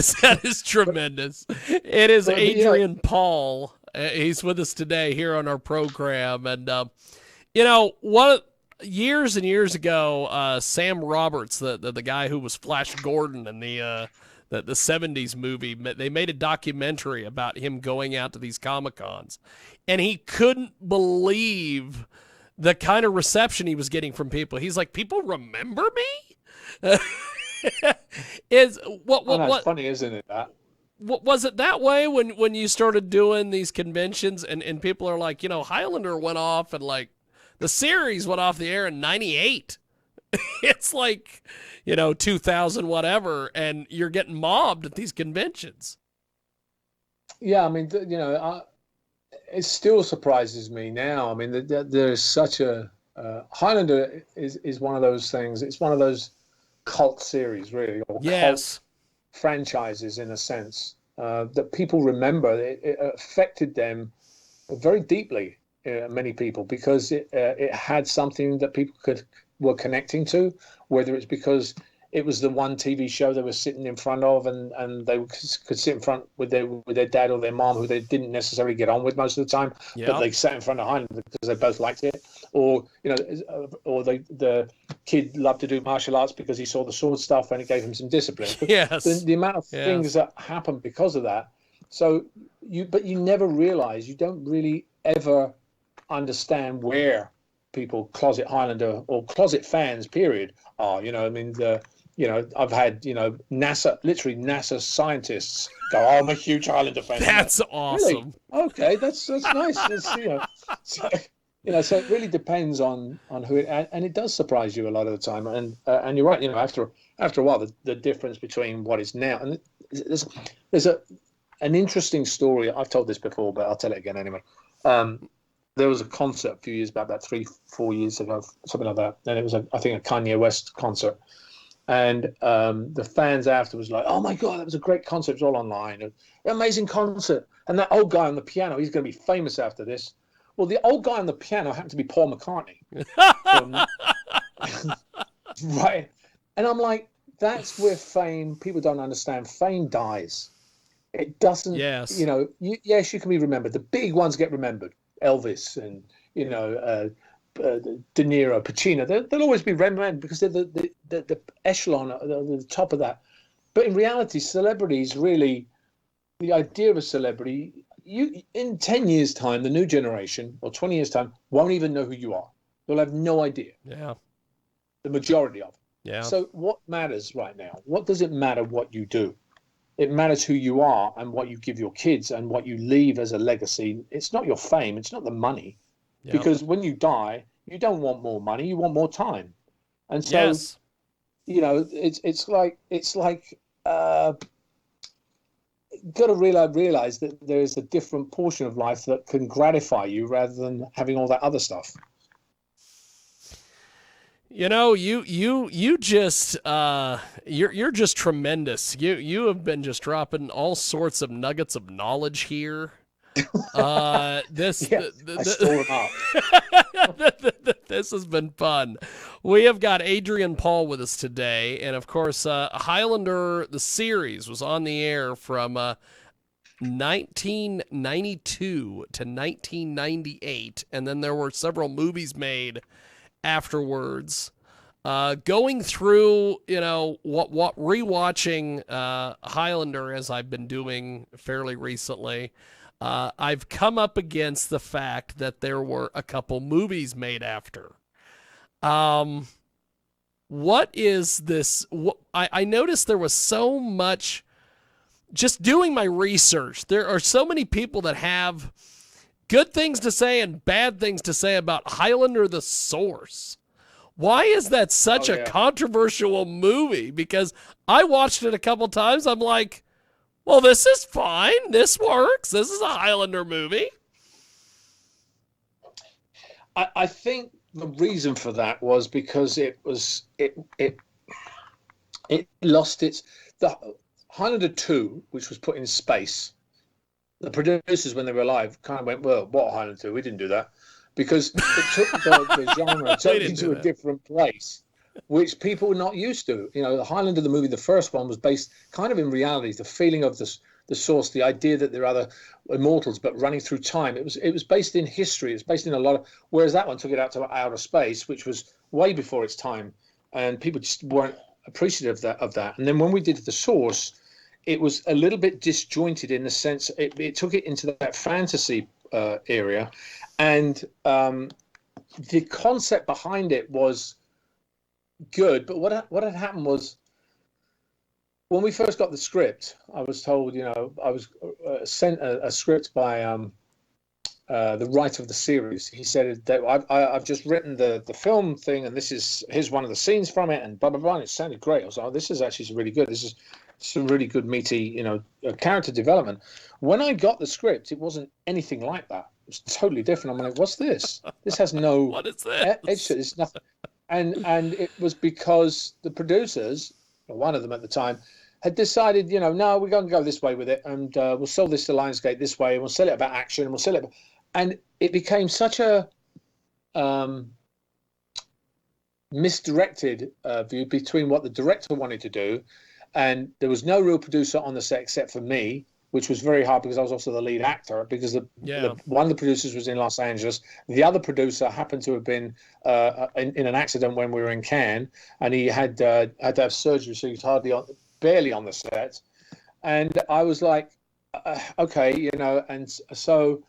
is tremendous. It is Adrian Paul. He's with us today here on our program, and years and years ago, Sam Roberts, the guy who was Flash Gordon in the 70s movie, they made a documentary about him going out to these Comic-Cons, and he couldn't believe the kind of reception he was getting from people. He's like, people remember me? It's funny, isn't it? Was it that way when you started doing these conventions and people are like, Highlander went off and like the series went off the air in 98. It's like, 2000 whatever, and you're getting mobbed at these conventions. Yeah, I mean, it still surprises me now. I mean, there's such a Highlander is one of those things. It's one of those cult series, really, or cult franchises in a sense, that people remember. It affected them very deeply, many people, because it had something that people were connecting to, whether it's because it was the one TV show they were sitting in front of, and they could sit in front with their dad or their mom, who they didn't necessarily get on with most of the time, but they sat in front of Highlander because they both liked it, or the kid loved to do martial arts because he saw the sword stuff and it gave him some discipline. Yes, the amount of things that happen because of that. So you never realize, you don't really ever understand where people, closet Highlander or closet fans, period, are. I mean, I've had, NASA scientists go, "Oh, I'm a huge Highlander fan." That's awesome. Really? Okay, that's nice. So it really depends on who it, and it does surprise you a lot of the time. And you're right. After a while, the difference between what is now, and there's an interesting story. I've told this before, but I'll tell it again anyway. There was a concert a few years back, about 3-4 years ago, something like that, and it was I think a Kanye West concert. And the fans after was like, "Oh my God, that was a great concert. It was all online. An amazing concert." And that old guy on the piano, he's going to be famous after this. Well, the old guy on the piano happened to be Paul McCartney. Right. And I'm like, that's where fame, people don't understand, fame dies. It doesn't, yes, yes, you can be remembered. The big ones get remembered. Elvis and, De Niro, Pacino, they'll always be remembered because they're the echelon, the top of that. But in reality, celebrities, really, the idea of a celebrity, in 10 years' time, the new generation, or 20 years' time, won't even know who you are. They'll have no idea. Yeah. The majority of them. Yeah. So what matters right now? What does it matter what you do? It matters who you are and what you give your kids and what you leave as a legacy. It's not your fame. It's not the money. Yeah. Because when you die, you don't want more money. You want more time. And so, yes, it's like got to realize that there is a different portion of life that can gratify you rather than having all that other stuff. You just you're just tremendous. You have been just dropping all sorts of nuggets of knowledge here. I store them up. This has been fun. We have got Adrian Paul with us today. And of course, Highlander, the series, was on the air from 1992 to 1998. And then there were several movies made afterwards. Going through, what rewatching Highlander, as I've been doing fairly recently, I've come up against the fact that there were a couple movies made after. What is this? I noticed there was so much, just doing my research, there are so many people that have good things to say and bad things to say about Highlander the Source. Why is that such a controversial movie? Because I watched it a couple times. I'm like, well, this is fine. This works. This is a Highlander movie. I think the reason for that was because it lost the Highlander 2, which was put in space. The producers, when they were alive, kind of went, well, what Highlander 2? We didn't do that. Because it took the genre totally into a different place, which people were not used to. The Highlander, the movie, the first one was based kind of in reality, the feeling of the source, the idea that there are other immortals, but running through time. It was based in history. It's based in a lot of, whereas that one took it out to outer space, which was way before its time, and people just weren't appreciative of that. And then when we did the source, it was a little bit disjointed in the sense it took it into that fantasy area. And the concept behind it was good, but what had happened was, when we first got the script, I was told, I was sent a script by the writer of the series. He said that I've just written the film thing, and here's one of the scenes from it, and blah blah blah. And it sounded great. I was like, oh, this is actually really good. This is some really good meaty, character development. When I got the script, it wasn't anything like that. It was totally different. I'm like, what's this? This has no what is this? Edge to it. It's nothing. And it was because the producers, or one of them at the time, had decided, no, we're going to go this way with it, and we'll sell this to Lionsgate this way, and we'll sell it about action, and we'll sell it. And it became such a misdirected view between what the director wanted to do, and there was no real producer on the set except for me, which was very hard because I was also the lead actor, because one of the producers was in Los Angeles. The other producer happened to have been in an accident when we were in Cannes, and he had to have surgery, so he was barely on the set. And I was like, okay, and so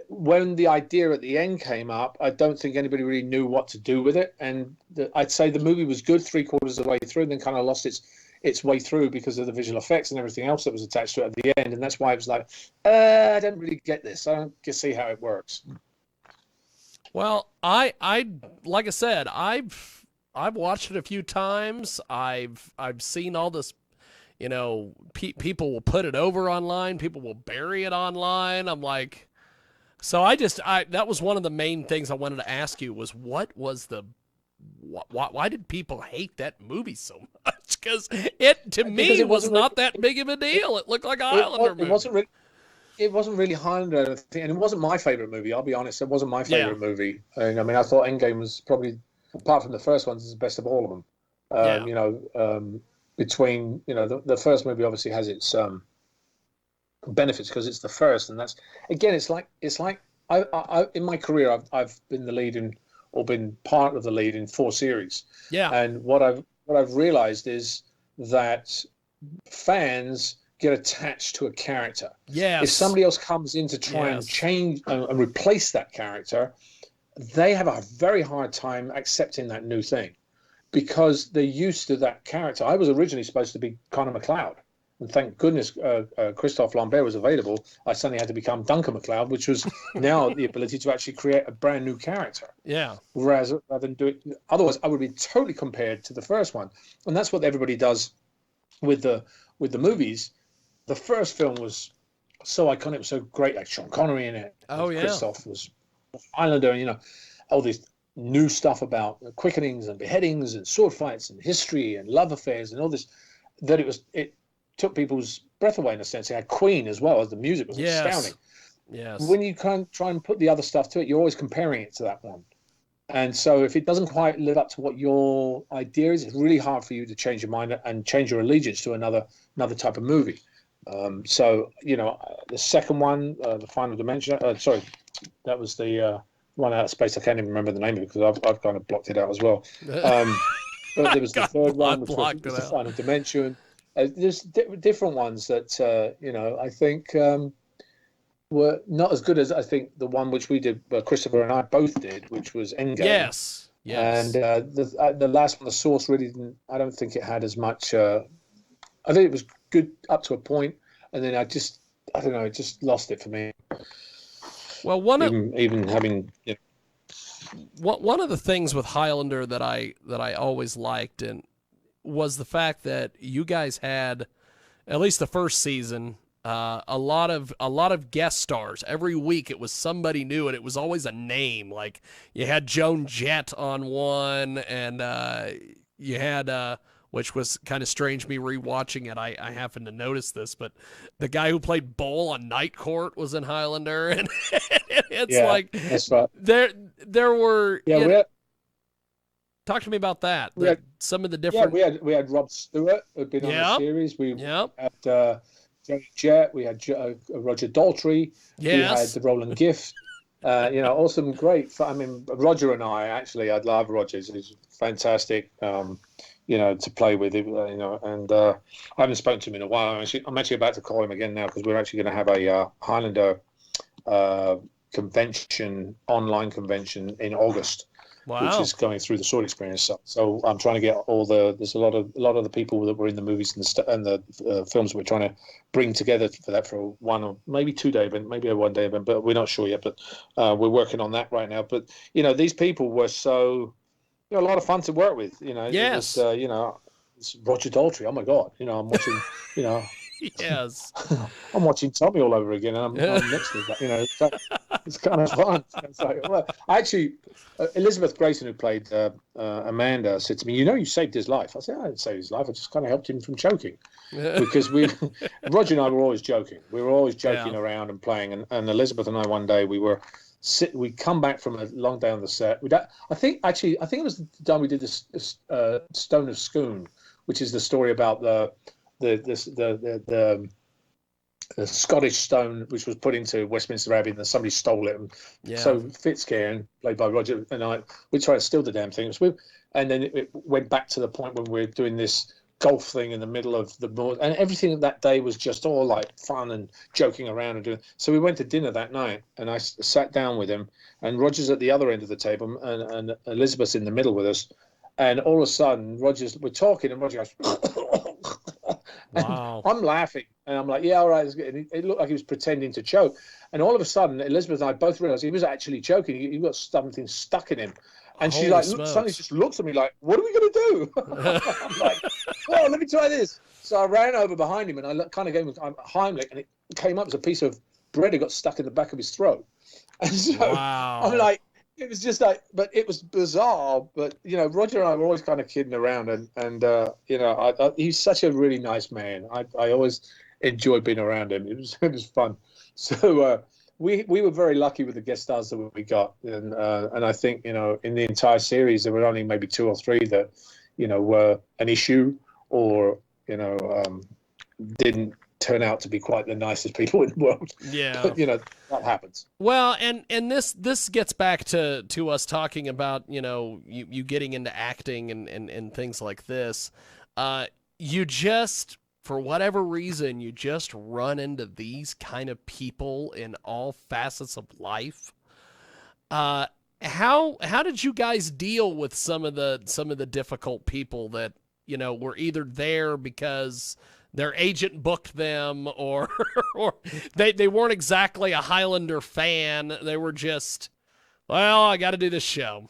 when the idea at the end came up, I don't think anybody really knew what to do with it. And I'd say the movie was good 3/4 of the way through, and then kind of lost its way through because of the visual effects and everything else that was attached to it at the end. And that's why it was like, I don't really get this. I don't just see how it works. Well, I like I said, I've watched it a few times. I've seen all this, people will put it over online, people will bury it online. I'm like, so that was one of the main things I wanted to ask you was why did people hate that movie so much? Because it was not that big of a deal. It looked like a Highlander movie. It wasn't really Highlander, and it wasn't my favorite movie. I'll be honest, it wasn't my favorite movie. And I thought Endgame was probably, apart from the first one, is the best of all of them. Between the first movie obviously has its benefits because it's the first, and that's again, it's like I in my career I've been the lead in, or been part of the lead in 4 series. Yeah. And what I've realized is that fans get attached to a character. Yes. If somebody else comes in to try and change and replace that character, they have a very hard time accepting that new thing because they're used to that character. I was originally supposed to be Connor McLeod. And thank goodness Christophe Lambert was available. I suddenly had to become Duncan MacLeod, which was now the ability to actually create a brand new character. Yeah. Whereas rather than do it, otherwise I would be totally compared to the first one. And that's what everybody does with the movies. The first film was so iconic, it was so great, like Sean Connery in it. Oh yeah. Christophe was Highlander, and all this new stuff about quickenings and beheadings and sword fights and history and love affairs and all this, that it took people's breath away in a sense. It had Queen as well, as the music was astounding. Yes. When you try and put the other stuff to it, you're always comparing it to that one. And so if it doesn't quite live up to what your idea is, it's really hard for you to change your mind and change your allegiance to another type of movie. So the second one, the Final Dimension. Sorry, that was the one out of space. I can't even remember the name of it because I've kind of blocked it out as well. But there was the third one, which was the Final Dimension. There's different ones that I think were not as good as I think the one which we did, Christopher and I both did, which was Endgame. Yes. And the last one, the Source, really didn't. I don't think it had as much. I think it was good up to a point, and then I don't know, it just lost it for me. Well, one of the things with Highlander that I always liked and was the fact that you guys had, at least the first season, a lot of guest stars. Every week it was somebody new, and it was always a name. Like you had Joan Jett on one, and you had which was kind of strange me rewatching it. I happened to notice this, but the guy who played Bull on Night Court was in Highlander, and that's right. There were talk to me about that. Some of the different. Yeah, we had Rob Stewart who'd been on the series. We had Joan Jett. We had Roger Daltrey. Yes. We had Roland Gift. Awesome, great. I mean, Roger and I I love Roger. He's fantastic. To play with him, and I haven't spoken to him in a while. I'm actually about to call him again now because we're actually going to have a Highlander online convention in August, which is going through the Sword Experience. So I'm trying to get there's a lot of the people that were in the movies and the films we're trying to bring together for that for one or maybe 2 day event, maybe a 1 day event, but we're not sure yet. But we're working on that right now. But these people were so. A lot of fun to work with, Yes. It was, it's Roger Daltrey. Oh my God, I'm watching, Yes. I'm watching Tommy all over again, and I'm next to that. It's kind of fun. It's like, well, actually, Elizabeth Grayson, who played Amanda, said to me, "You saved his life." I said, "I didn't save his life. I just kind of helped him from choking," because Roger and I were always joking. We were always joking around and playing, and Elizabeth and I one day we come back from a long day on the set. I think it was the time we did this Stone of Scone, which is the story about the Scottish stone which was put into Westminster Abbey and then somebody stole it. And so Fitzcairn, played by Roger, and I, we tried to steal the damn thing. And then it went back to the point when we're doing this golf thing in the middle of the morning, and everything that day was just all like fun and joking around and doing. So we went to dinner that night, and I sat down with him, and Roger's at the other end of the table, and Elizabeth's in the middle with us, and all of a sudden we're talking, and Roger goes, wow. I'm laughing, and I'm like, yeah, all right. It looked like he was pretending to choke, and all of a sudden Elizabeth and I both realized he was actually choking. He got something stuck in him. And she suddenly just looks at me like, what are we going to do? I'm like, well, let me try this. So I ran over behind him and I kind of gave him a Heimlich, and it came up as a piece of bread that got stuck in the back of his throat. And so I'm like, it was just like, but it was bizarre. But, Roger and I were always kind of kidding around. And he's such a really nice man. I always enjoyed being around him. It was fun. So, we were very lucky with the guest stars that we got, and I think in the entire series there were only maybe 2 or 3 that were an issue or didn't turn out to be quite the nicest people in the world. Yeah, but that happens. Well, and this gets back to us talking about you getting into acting and things like this. You just, for whatever reason, you just run into these kind of people in all facets of life. How did you guys deal with some of the difficult people that were either there because their agent booked them, or they weren't exactly a Highlander fan? They were just, well, I got to do this show.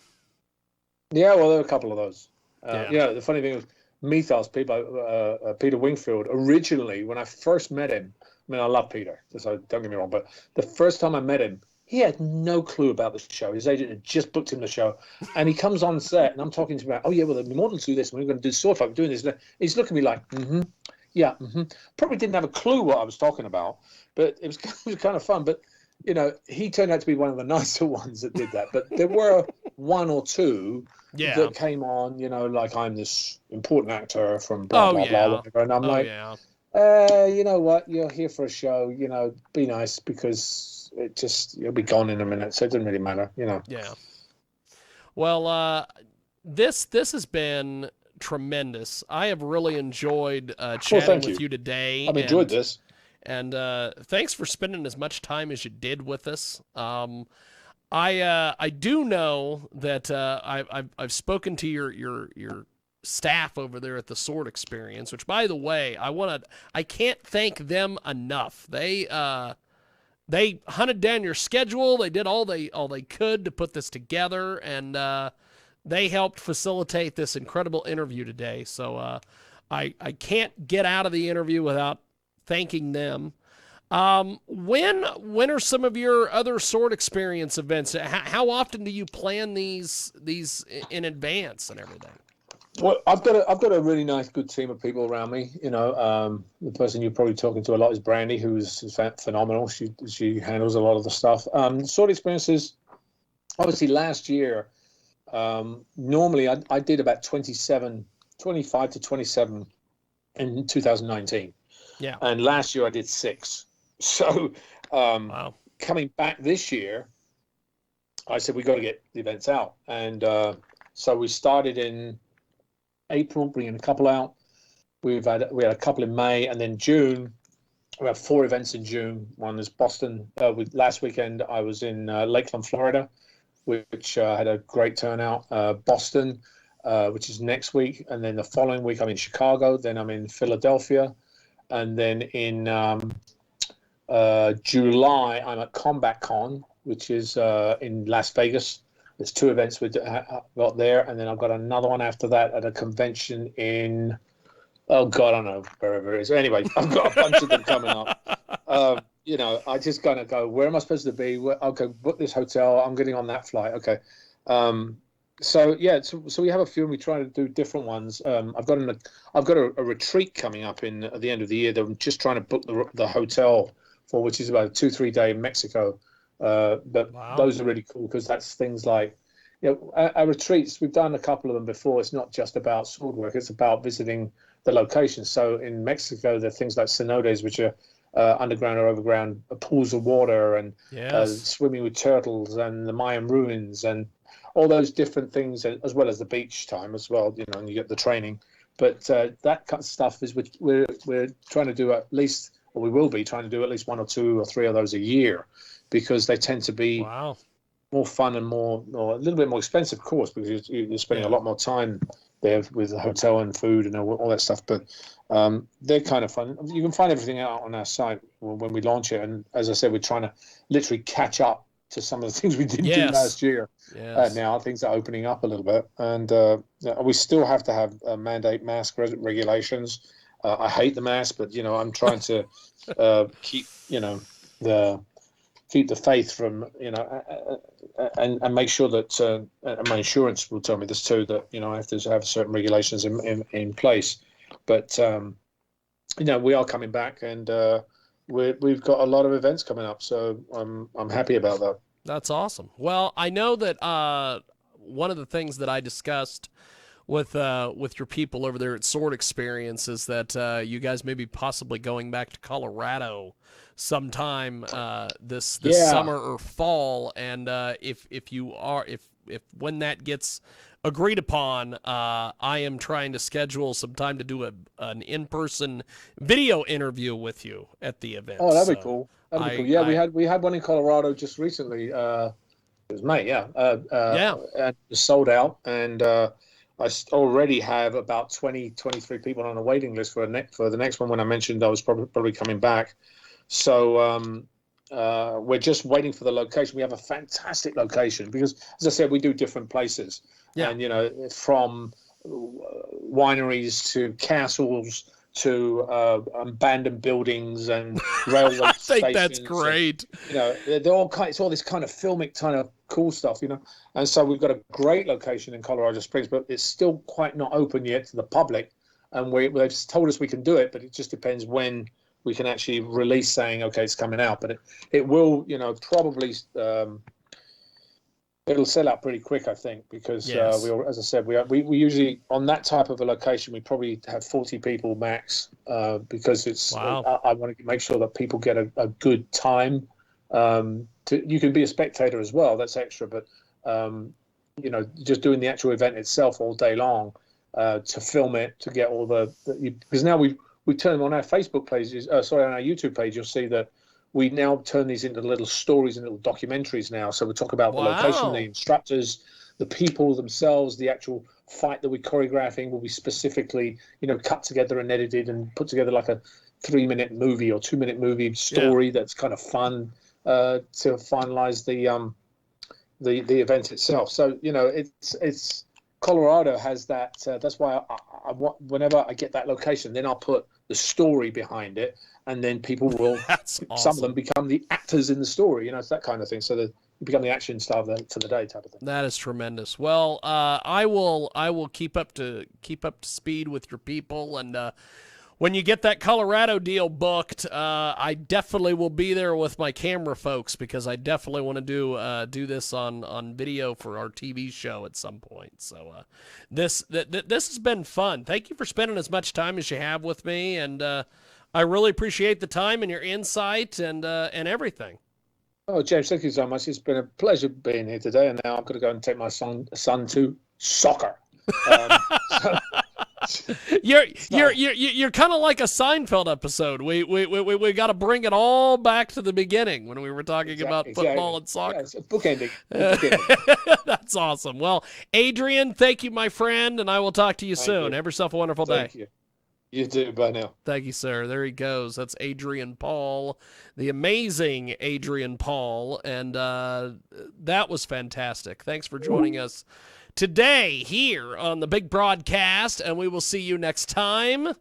Yeah, well, there were a couple of those. The funny thing was, Mythos, Peter Wingfield, originally, when I first met him, I mean, I love Peter, so don't get me wrong, but the first time I met him, he had no clue about the show. His agent had just booked him the show, and he comes on set, and I'm talking to him about, oh, yeah, well, the Immortals do this, and we're going to do sword fight, we're doing this. He's looking at me like, Probably didn't have a clue what I was talking about, but it was kind of fun. But, he turned out to be one of the nicer ones that did that. But there were one or two Yeah. that came on, like I'm this important actor from blah, blah, blah, whatever. And I'm like, you know what? You're here for a show, be nice because you'll be gone in a minute. So it doesn't really matter, Yeah. Well, this has been tremendous. I have really enjoyed chatting with you today. I've enjoyed this. And thanks for spending as much time as you did with us. I do know that I've spoken to your staff over there at the Sword Experience, which, by the way, I can't thank them enough. They hunted down your schedule. They did all they could to put this together, and they helped facilitate this incredible interview today. So I can't get out of the interview without thanking them. When are some of your other Sword Experience events? How often do you plan these in advance and everything? Well, I've got a really nice, good team of people around me. The person you're probably talking to a lot is Brandy, who's phenomenal. She handles a lot of the stuff. Sword Experiences, obviously last year, normally I did about 25 to 27 in 2019. Yeah. And last year I did 6. So wow. Coming back this year, I said we got to get the events out. And so we started in April, bringing a couple out. We had a couple in May, and then June we have 4 events in June. One is Boston. Last weekend I was in Lakeland, Florida, which had a great turnout. Boston, which is next week, and then the following week I'm in Chicago. Then I'm in Philadelphia, and then in July I'm at Combat Con, which is in Las Vegas. There's 2 events we got there, and then I've got another one after that at a convention in, oh God, I don't know wherever it is. Anyway, I've got a bunch of them coming up. I just kind of go, where am I supposed to be? Okay, book this hotel. I'm getting on that flight. Okay. So we have a few, and we try to do different ones. I've got a retreat coming up at the end of the year that I'm just trying to book the hotel for, which is about a 2-3 day in Mexico. But wow. Those are really cool because that's things like, our retreats, we've done a couple of them before. It's not just about sword work, it's about visiting the locations. So in Mexico, there are things like cenotes, which are underground or overground pools of water, and swimming with turtles, and the Mayan ruins, and all those different things, as well as the beach time as well, and you get the training. But that kind of stuff is we're trying to do at least, or we will be trying to do at least 1 or 2 or 3 of those a year, because they tend to be more fun and or a little bit more expensive, of course, because you're spending a lot more time there with the hotel and food and all that stuff. But they're kind of fun. You can find everything out on our site when we launch it. And as I said, we're trying to literally catch up to some of the things we didn't do last year. Now things are opening up a little bit, and we still have to have mandate mask regulations. I hate the mask, but I'm trying to keep keep the faith from and make sure that and my insurance will tell me this too, that I have to have certain regulations in place. But we are coming back, and we've got a lot of events coming up, so I'm happy about that. That's awesome. Well, I know that one of the things that I discussed with your people over there at Sword Experience is that you guys may be possibly going back to Colorado sometime this summer or fall, and if when that gets agreed upon, I am trying to schedule some time to do an in-person video interview with you at the event. Oh, that'd be cool. That'd be cool. Yeah, we had one in Colorado just recently. It was May, and it was sold out, and I already have about 23 people on a waiting list for the next one. When I mentioned I was probably coming back. So we're just waiting for the location. We have a fantastic location because, as I said, we do different places. Yeah. And, from wineries to castles to abandoned buildings and railway I stations. think that's great. And, they're all it's all this kind of filmic kind of cool stuff, And so we've got a great location in Colorado Springs, but it's still quite not open yet to the public. And they've told us we can do it, but it just depends when we can actually release saying, okay, it's coming out. But it will, probably It'll sell out pretty quick, I think, because Yes. as I said, we usually on that type of a location we probably have 40 people max, because it's Wow. I want to make sure that people get a good time. You can be a spectator as well, that's extra, but just doing the actual event itself all day long, to film it, to get all because now we turn them on our Facebook pages, sorry, on our YouTube page, you'll see that we now turn these into little stories and little documentaries now. So we talk about the location, the Wow. instructors, the people themselves, the actual fight that we're choreographing will be specifically, cut together and edited and put together like a 3-minute movie or 2-minute movie Yeah. story that's kind of fun, to finalize the event itself. So it's Colorado has that. That's why I want, whenever I get that location, then I'll put the story behind it, and then people will. That's Some of them awesome. become the actors in the story. It's that kind of thing. So that you become the action star for the day type of thing. That is tremendous. Well, I will keep up to speed with your people, and when you get that Colorado deal booked, I definitely will be there with my camera folks, because I definitely want to do this on video for our TV show at some point. So this has been fun. Thank you for spending as much time as you have with me, and I really appreciate the time and your insight and everything. Oh, James, thank you so much. It's been a pleasure being here today, and now I'm going to go and take my son to soccer. So, You're kind of like a Seinfeld episode. We got to bring it all back to the beginning when we were talking about football and soccer. Yeah, it's a bookending. That's awesome. Well, Adrian, thank you, my friend, and I will talk to you soon. You. Have yourself a wonderful day. Thank you. You too. Bye now. Thank you, sir. There he goes. That's Adrian Paul, the amazing Adrian Paul, and that was fantastic. Thanks for joining us today here on the big broadcast, and we will see you next time